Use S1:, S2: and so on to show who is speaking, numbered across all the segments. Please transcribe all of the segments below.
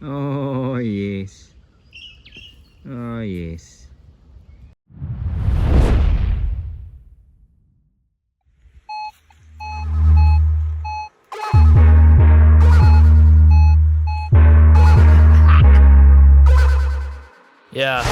S1: Oh yes. Oh yes.
S2: Yeah.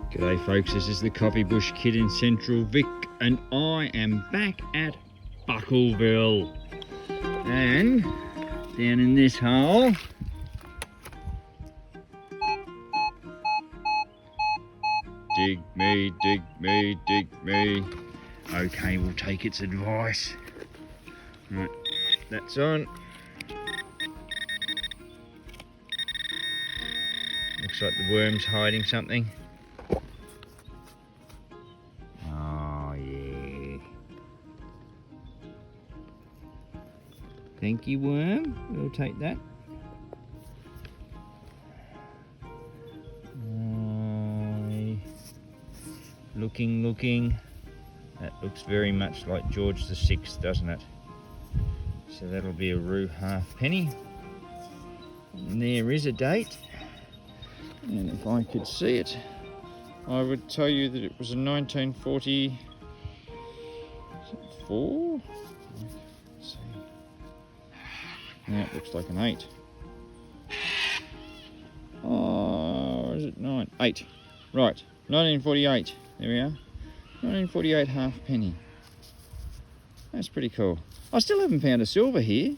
S1: G'day folks, this is the Coffee Bush Kid in Central Vic and I am back at Buckleville. And down in this hole, dig me, dig me, dig me. Okay, we'll take its advice. Right, that's on. Looks like the worm's hiding something. Oh yeah. Thank you, worm. We'll take that. Looking. That looks very much like George VI, doesn't it? So that'll be a Rhath halfpenny. And there is a date. And if I could see it, I would tell you that it was a 1944. Let's see. Now it looks like an 8. Oh, is it 9? 8. Right, 1948. There we are. 1948 halfpenny. That's pretty cool. I still haven't found a silver here.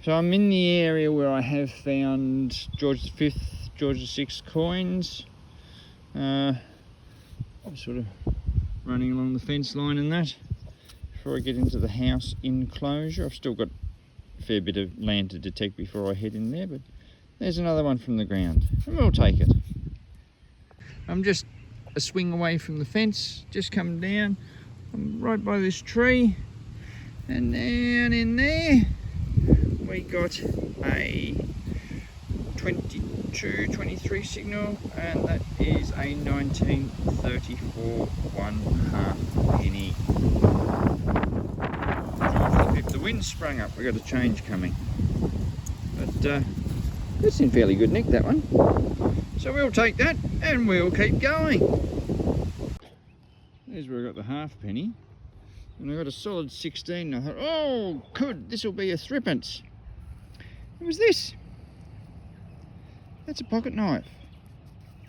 S1: So I'm in the area where I have found George V, George VI coins. I'm sort of running along the fence line and that before I get into the house enclosure. I've still got a fair bit of land to detect before I head in there, but there's another one from the ground and we'll take it. I'm just a swing away from the fence, just come down. I'm right by this tree, and down in there we got a 22-23 signal, and that is a 1934 1/2 penny. If the wind sprung up, we got a change coming, but it's in fairly good nick, that one. So we'll take that and we'll keep going. There's where I got the halfpenny, and I got a solid 16. I thought, oh good, this will be a threepence. It was this. That's a pocket knife.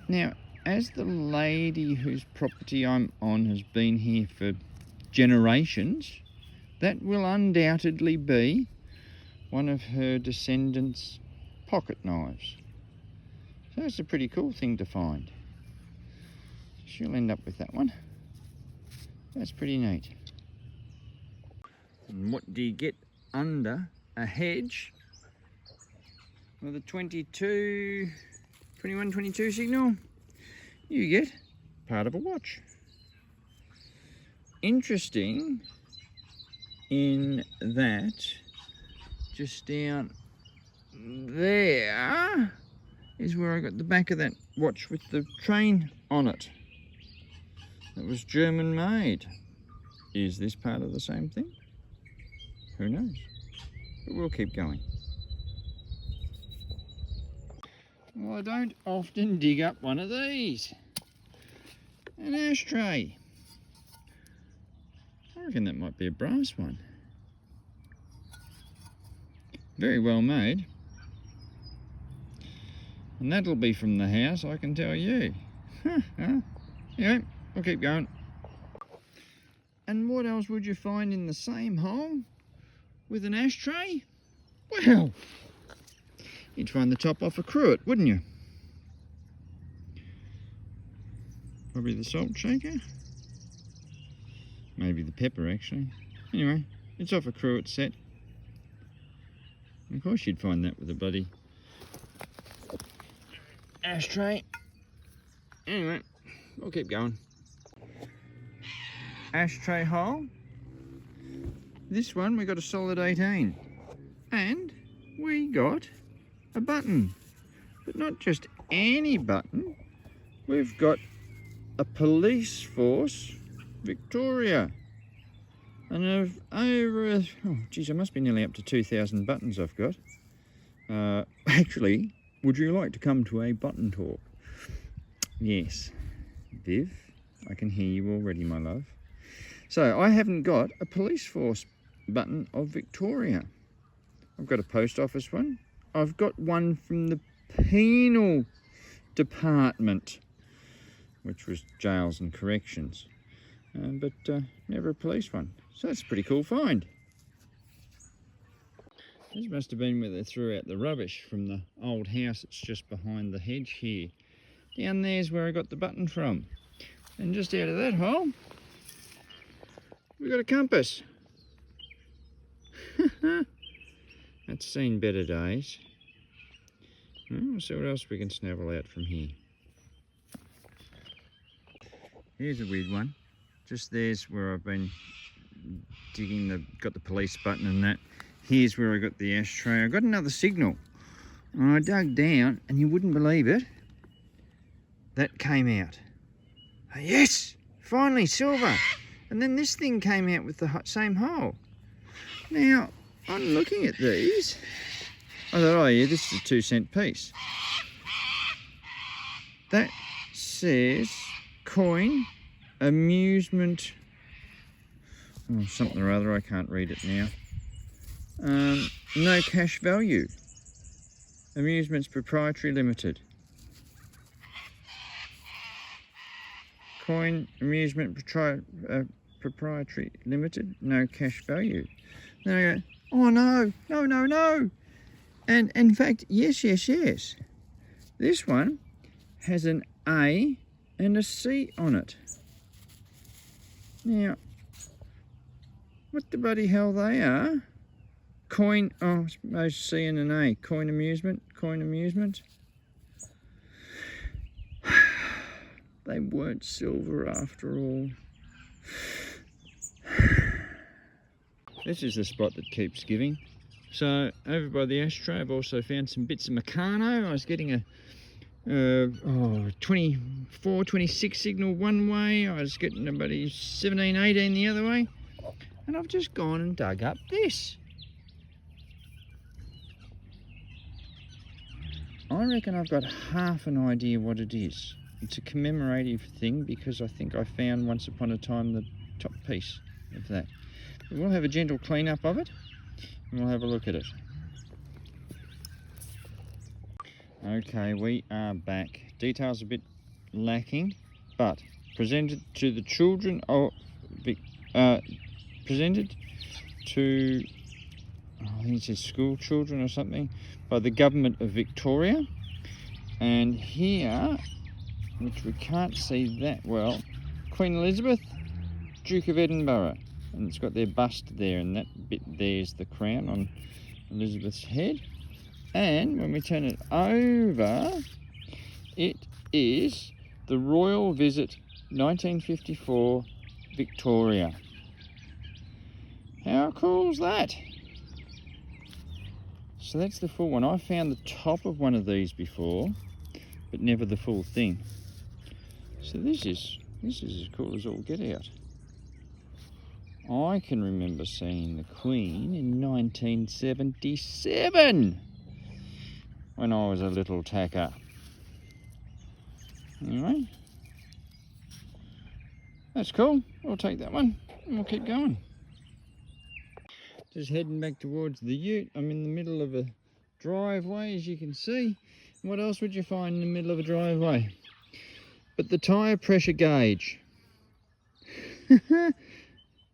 S1: Now, as the lady whose property I'm on has been here for generations, that will undoubtedly be one of her descendants' pocket knives. So that's a pretty cool thing to find. She'll end up with that one. That's pretty neat. And what do you get under a hedge with a 21, 22 signal? You get part of a watch. Interesting in that just down there is where I got the back of that watch with the train on it. It was German made. Is this part of the same thing? Who knows? But we'll keep going. Well, I don't often dig up one of these. An ashtray. I reckon that might be a brass one. Very well made. And that'll be from the house, I can tell you. Anyway, we'll keep going. And what else would you find in the same hole with an ashtray? Well, you'd find the top off a cruet, wouldn't you? Probably the salt shaker. Maybe the pepper, actually. Anyway, it's off a cruet set. And of course you'd find that with a bloody ashtray. Anyway, we'll keep going. Ashtray hole. This one we got a solid 18. And we got a button. But not just any button. We've got a police force Victoria. And of over, oh geez, I must be nearly up to 2,000 buttons I've got. Actually, would you like to come to a button talk? Yes, Viv, I can hear you already, my love. So I haven't got a police force button of Victoria. I've got a post office one. I've got one from the penal department, which was jails and corrections, but never a police one. So that's a pretty cool find. This must have been where they threw out the rubbish from the old house that's just behind the hedge here. Down there's where I got the button from. And just out of that hole, we got a compass. That's seen better days. We'll see what else we can snavel out from here. Here's a weird one. Just there's where I've been digging got the police button and that. Here's where I got the ashtray. I got another signal. And I dug down and you wouldn't believe it. That came out. Oh, yes! Finally, silver! And then this thing came out with the same hole. Now, I'm looking at these. I thought, oh yeah, this is a 2-cent piece. That says coin, amusement, oh, something or other, I can't read it now. No cash value. Amusements Proprietary Limited. Coin, amusement proprietary limited, no cash value. Then I go, oh no, no, no, no. And in fact, yes, yes, yes. This one has an A and a C on it. Now, what the bloody hell they are? Coin, oh, I suppose C and an A. Coin amusement, coin amusement. They weren't silver after all. This is the spot that keeps giving. So over by the ashtray I've also found some bits of Meccano. I was getting a 24, 26 signal one way. I was getting about 17, 18 the other way. And I've just gone and dug up this. I reckon I've got half an idea what it is. It's a commemorative thing because I think I found once upon a time the top piece of that. But we'll have a gentle clean up of it and we'll have a look at it. Okay, we are back. Details a bit lacking, but presented to the children of presented to, I think it says school children or something, by the government of Victoria. And here, which we can't see that well, Queen Elizabeth, Duke of Edinburgh, and it's got their bust there, and that bit there's the crown on Elizabeth's head. And when we turn it over, it is the Royal Visit 1954 Victoria. How cool is that? So that's the full one. I found the top of one of these before, but never the full thing. So this is as cool as all get out. I can remember seeing the Queen in 1977 when I was a little tacker. Anyway, that's cool. We'll take that one and we'll keep going. Just heading back towards the ute. I'm in the middle of a driveway, as you can see. What else would you find in the middle of a driveway? But the tyre pressure gauge.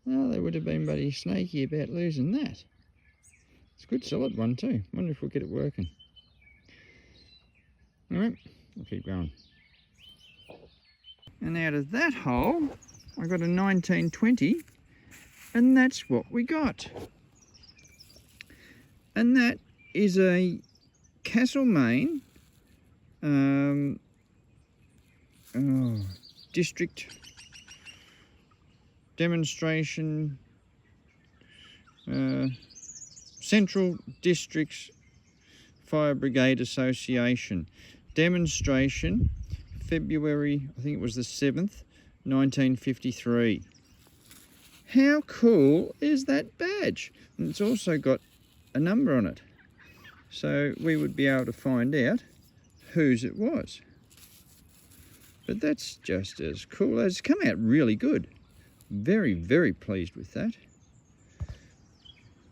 S1: Oh, they would have been bloody snaky about losing that. It's a good solid one too. Wonder if we'll get it working. Alright, we'll keep going. And out of that hole, I got a 1920, and that's what we got. And that is a Castlemaine district demonstration, Central Districts Fire Brigade Association demonstration, February, I think it was the 7th, 1953. How cool is that badge? And it's also got a number on it, so we would be able to find out whose it was. But that's just as cool. It's come out really good. Very, very pleased with that.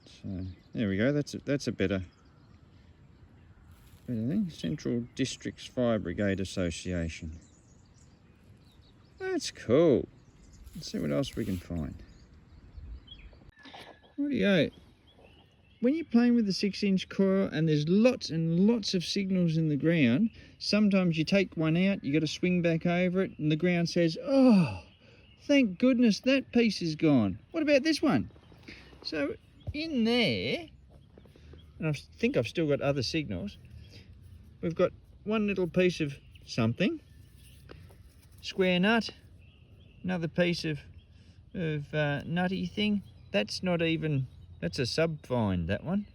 S1: So there we go. That's a better thing. Central Districts Fire Brigade Association. That's cool. Let's see what else we can find. Rightio. When you're playing with the 6-inch coil and there's lots and lots of signals in the ground, sometimes you take one out, you got to swing back over it, and the ground says, "Oh, thank goodness that piece is gone. What about this one?" So in there, and I think I've still got other signals, we've got one little piece of something, square nut, another piece of nutty thing. That's not even, that's a sub-find, that one.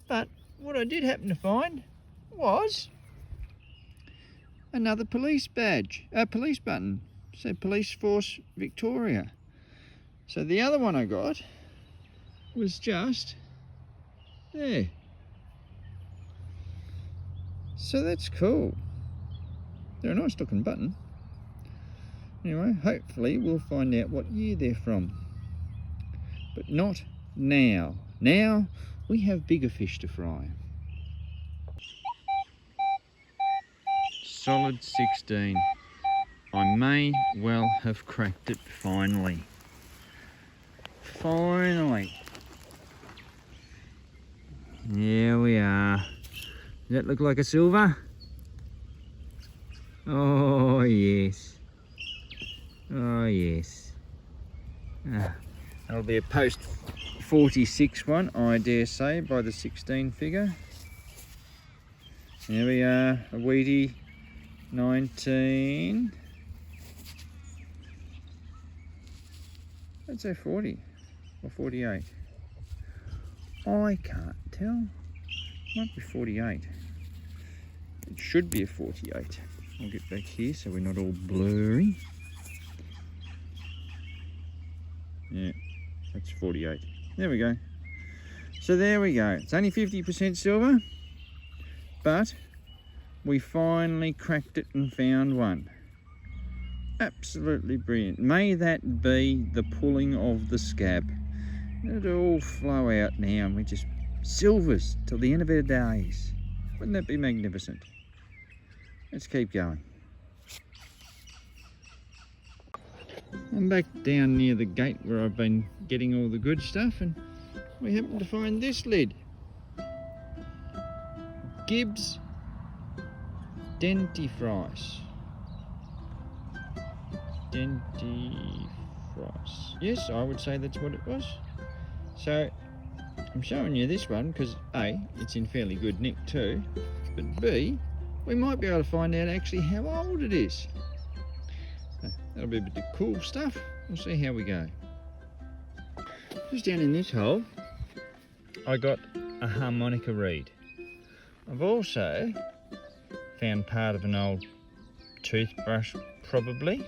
S1: But what I did happen to find was another police badge, a police button. So Police Force Victoria. So the other one I got was just there. So that's cool. They're a nice looking button. Anyway, hopefully we'll find out what year they're from. But not now. Now we have bigger fish to fry. Solid 16. I may well have cracked it finally. Finally. There we are. Does that look like a silver? Oh yes. Oh yes. That'll be a post 46 one, I dare say, by the 16 figure. There we are, a Wheatie 19. Let's say 40 or 48. I can't tell. Might be 48. It should be a 48. I'll get back here so we're not all blurry. Yeah, that's 48. There we go. So there we go. It's only 50% silver, but we finally cracked it and found one. Absolutely brilliant. May that be the pulling of the scab. Let it all flow out now and we just silvers till the end of our days. Wouldn't that be magnificent? Let's keep going. I'm back down near the gate where I've been getting all the good stuff, and we happen to find this lid. Gibbs dentifrice. Dentifrice. Yes, I would say that's what it was. So I'm showing you this one because A, it's in fairly good nick too, but B, we might be able to find out actually how old it is. That'll be a bit of cool stuff. We'll see how we go. Just down in this hole, I got a harmonica reed. I've also found part of an old toothbrush, probably.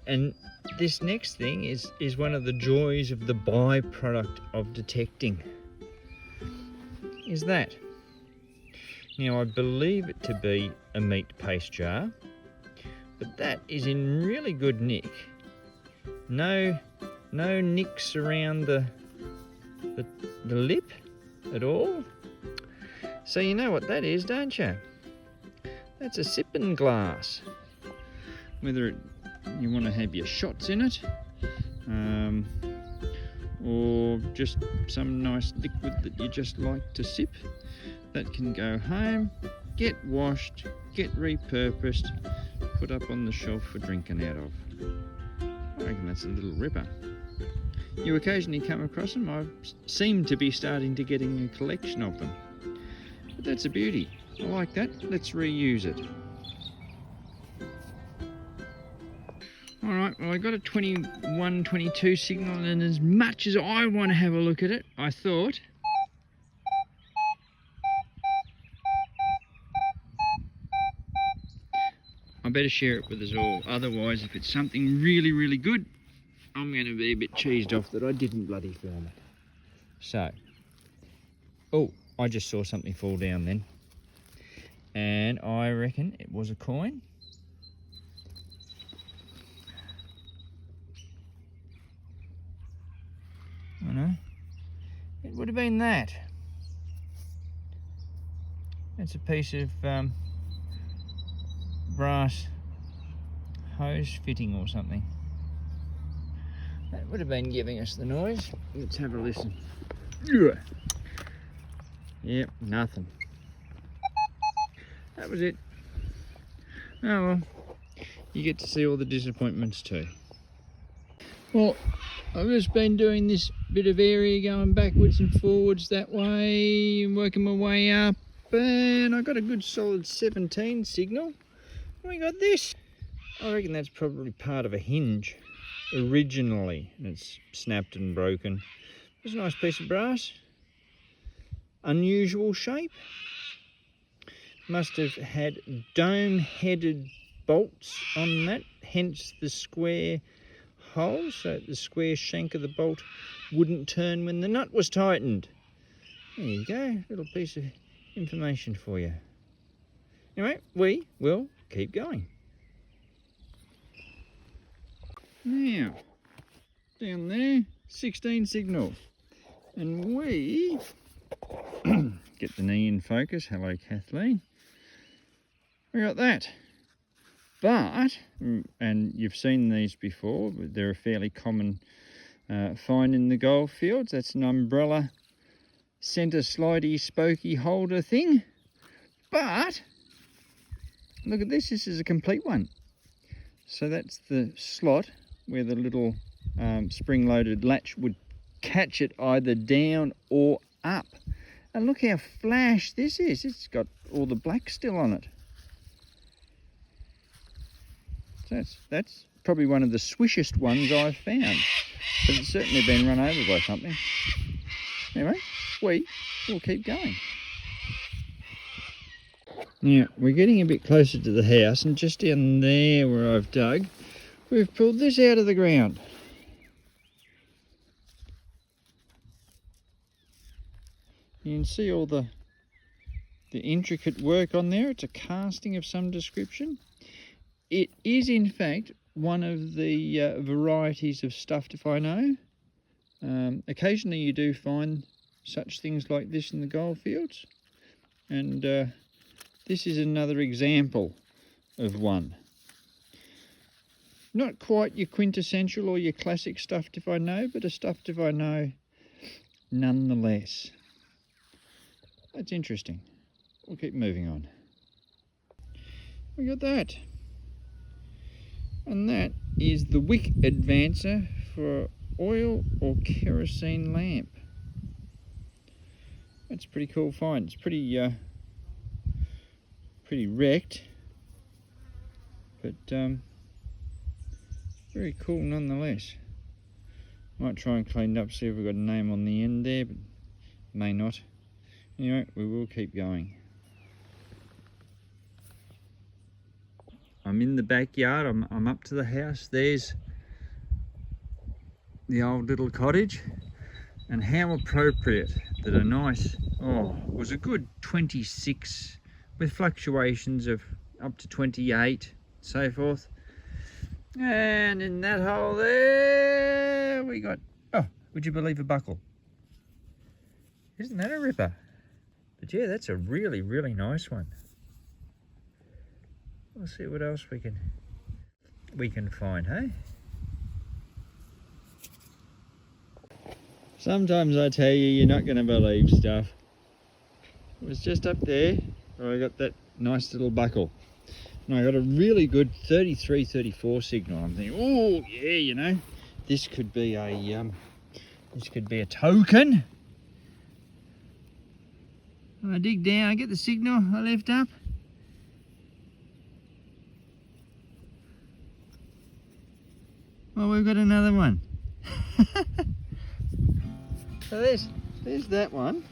S1: And this next thing is one of the joys of the byproduct of detecting. Is that. Now I believe it to be a meat paste jar, but that is in really good nick. No nicks around the lip at all. So you know what that is, don't you? That's a sipping glass. Whether you want to have your shots in it, or just some nice liquid that you just like to sip, that can go home, get washed, get repurposed, put up on the shelf for drinking out of. I reckon that's a little ripper. You occasionally come across them. I seem to be starting to getting a collection of them. But that's a beauty. I like that. Let's reuse it. Alright, well I got a 21, 22 signal, and as much as I want to have a look at it, I thought I better share it with us all. Otherwise, if it's something really, really good, I'm going to be a bit cheesed off that I didn't bloody film it. So, oh, I just saw something fall down then. And I reckon it was a coin. I know. It would have been that. It's a piece of brass hose fitting or something. That would have been giving us the noise. Let's have a listen. Yep, nothing. That was it. Oh well, you get to see all the disappointments too. Well, I've just been doing this bit of area, going backwards and forwards that way, and working my way up, and I got a good solid 17 signal. And we got this. I reckon that's probably part of a hinge originally, and it's snapped and broken. It's a nice piece of brass. Unusual shape. Must have had dome-headed bolts on that, hence the square hole, so the square shank of the bolt wouldn't turn when the nut was tightened. There you go, little piece of information for you. Anyway, we will keep going. Now, down there, 16 signal. And we get the knee in focus. Hello, Kathleen. We got that. But, and you've seen these before, but they're a fairly common find in the Goldfields. That's an umbrella centre slidey spokey holder thing. But look at this, this is a complete one. So that's the slot where the little spring-loaded latch would catch it either down or up. And look how flash this is. It's got all the black still on it. So that's probably one of the swishest ones I've found. But it's certainly been run over by something. Anyway, we'll keep going. Now, we're getting a bit closer to the house, and just down there where I've dug, we've pulled this out of the ground. You can see all the intricate work on there. It's a casting of some description. It is, in fact, one of the varieties of stuffed if I know. Occasionally you do find such things like this in the Goldfields. And this is another example of one. Not quite your quintessential or your classic stuffed if I know, but a stuffed if I know nonetheless. That's interesting. We'll keep moving on. We got that. And that is the wick advancer for oil or kerosene lamp. That's a pretty cool find. It's pretty wrecked, but very cool nonetheless. Might try and clean it up, see if we've got a name on the end there, but may not. Anyway, we will keep going. I'm in the backyard, I'm up to the house. There's the old little cottage, and how appropriate that a nice, was a good 26 with fluctuations of up to 28, so forth. And in that hole there, we got, would you believe a buckle? Isn't that a ripper? But yeah, that's a really, really nice one. We'll see what else we can find, hey? Sometimes I tell you, you're not going to believe stuff. It was just up there where I got that nice little buckle. And I got a really good 33, 34 signal. I'm thinking, oh yeah, you know, this could be a token. And I dig down, I get the signal, I lift up. Well, we've got another one. So there's that one.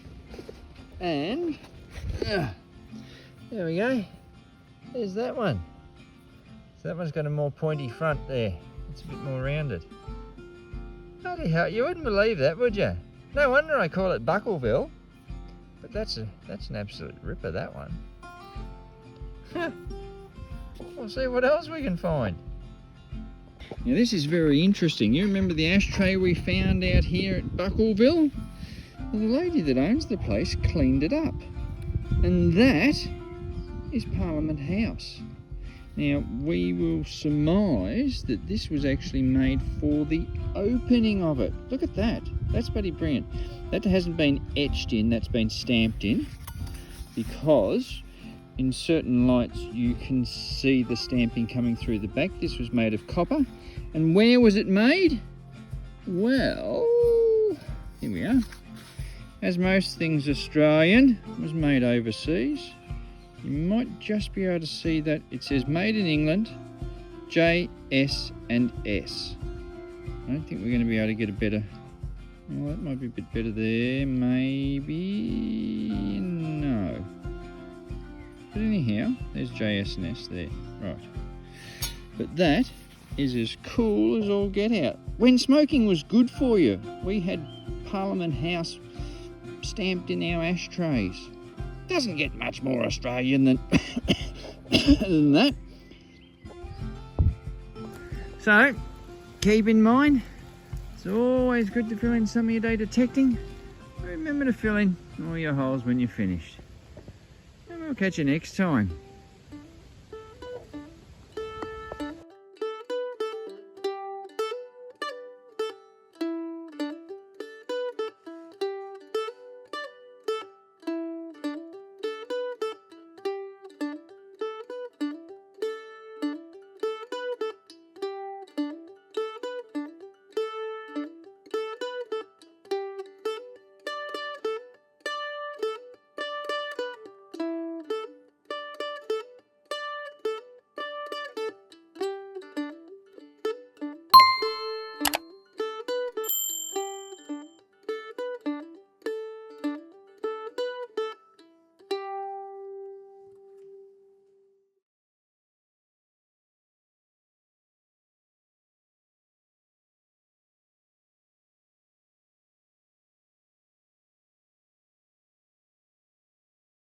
S1: And there we go. There's that one. So that one's got a more pointy front there. It's a bit more rounded. Bloody hell, you wouldn't believe that, would you? No wonder I call it Buckleville. But that's an absolute ripper, that one. We'll see what else we can find. Now this is very interesting. You remember the ashtray we found out here at Buckleville? Well, the lady that owns the place cleaned it up. And that is Parliament House. Now we will surmise that this was actually made for the opening of it. Look at that. That's bloody brilliant. That hasn't been etched in, that's been stamped in, because in certain lights you can see the stamping coming through the back. This was made of copper. And where was it made? Well, here we are. As most things Australian, it was made overseas. You might just be able to see that it says made in England, J, S and S. I don't think we're going to be able to get a better... Well, that might be a bit better there, maybe... No. But anyhow, there's J, S and S there, right. But that is as cool as all get out. When smoking was good for you, we had Parliament House stamped in our ashtrays. Doesn't get much more Australian than, than that. So, keep in mind, it's always good to fill in some of your day detecting. Remember to fill in all your holes when you're finished. And we'll catch you next time.